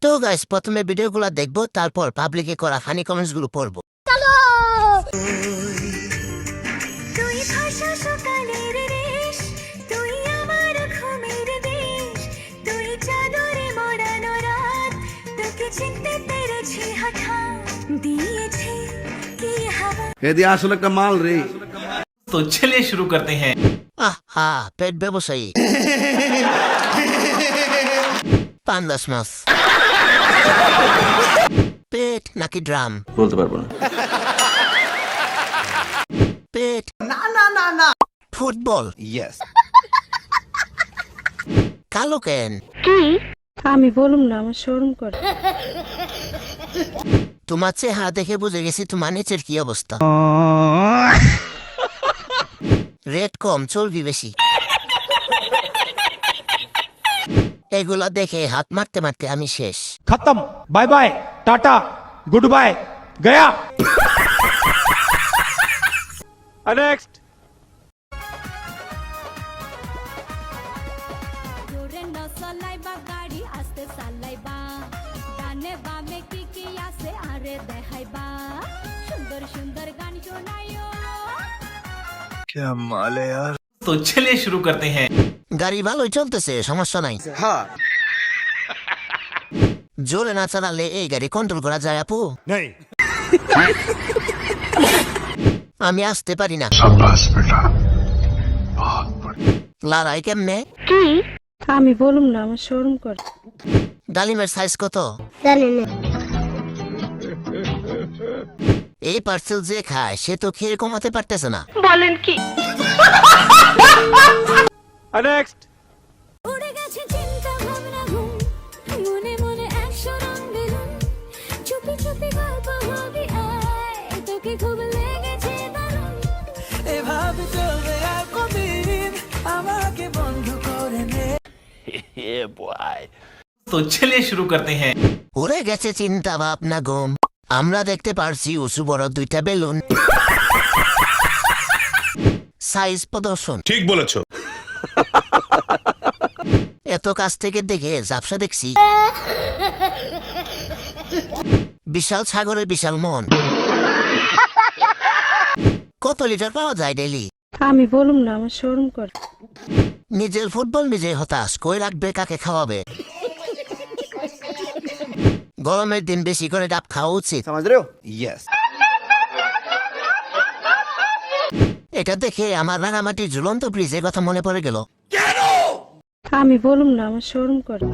তো গাইস প্রথমে ভিডিওগুলো দেখবো, তারপর পাবলিকে করা ফানি কমেন্টস গুলো পড়বো। তুই ভাষা সকালের রেশ, তুই আমার ঘুমের দেশ, তুই চাদরে মোড়ানো রাত, তোকে চিনতে পেরেছি হঠাৎ, দিয়েছে কি হাওয়া। এদি আসলে একটা মাল রে। तो चलिए शुरू करते हैं। আহা, পেট ব্যবসায়ী পান্দাস মাছ। পেট নাকি ড্রাম বলতে পারবো না। পেট না ফুটবল। ইয়েস। কালো কেন? আমি বলুম না, আমার শরম করে। তোমার চেহারা দেখে বুঝে গেছি তোমার নিচের কি অবস্থা। রেট কম, চর্বি বেশি। এগুলা দেখে হাত মারতে মারতে আমি শেষ। खत्म, bye bye, tata, good bye, गया। नेक्स्ट। জোরে নচলাইবা গাড়ি, আস্তে চালাইবা, ডানে বামে কি কি আছে আরে দেখাইবা, সুন্দর সুন্দর গান শোনাইও। तो चलिए शुरू करते हैं। গাড়ি ভালোই চলতেছে, সমস্যা নাই। জোরে না চালালে এই গাড়ি কন্ট্রোল করা যায় আপু? আমি আসতে পারি না। লড়াই কেমনে? আমি বলুম না, আমার শরম করে। ডালিমের সাইজ কত? এই পার্সেল যে খায় সে তো খেয়ে কমাতে পারতেছে না। नेक्स्ट। উড়ে গেছে চিন্তা ভাবনা ঘুম, মনে মনে একশো রং বেলুন, চুপি চুপি গল্প হবি আয়, তোকে খুব লেগেছে দারুণ। এভাবে চলবে আর কদিন, আমাকে বন্ধু করে নে। तो चलिए शुरू करते हैं। উড়ে গেছে চিন্তা ভাবনা ঘুম, আমরা দেখতে পারছি উঁচু বড় দুইটা বেলুন। সাইজ প্রদর্শন। ঠিক বলেছো। এত কাছ থেকে দেখে ঝাপসা দেখছি। বিশাল সাগরের বিশাল মন। কত লিটার পাওয়া যায় ডেইলি? আমি বলুম না, আমার শরম করে। নিজের ফুটবল নিজে হতাশ, কই রাখবে কাকে খাওয়াবে? গরমের দিন বেশি করে ডাব খাওয়া উচিত। समझ रहे हो? यस। এটা দেখে আমার রাঙামাটির ঝুলন্ত ব্রিজের কথা মনে পড়ে গেল। আমি বলুম না, আমার শরম করে।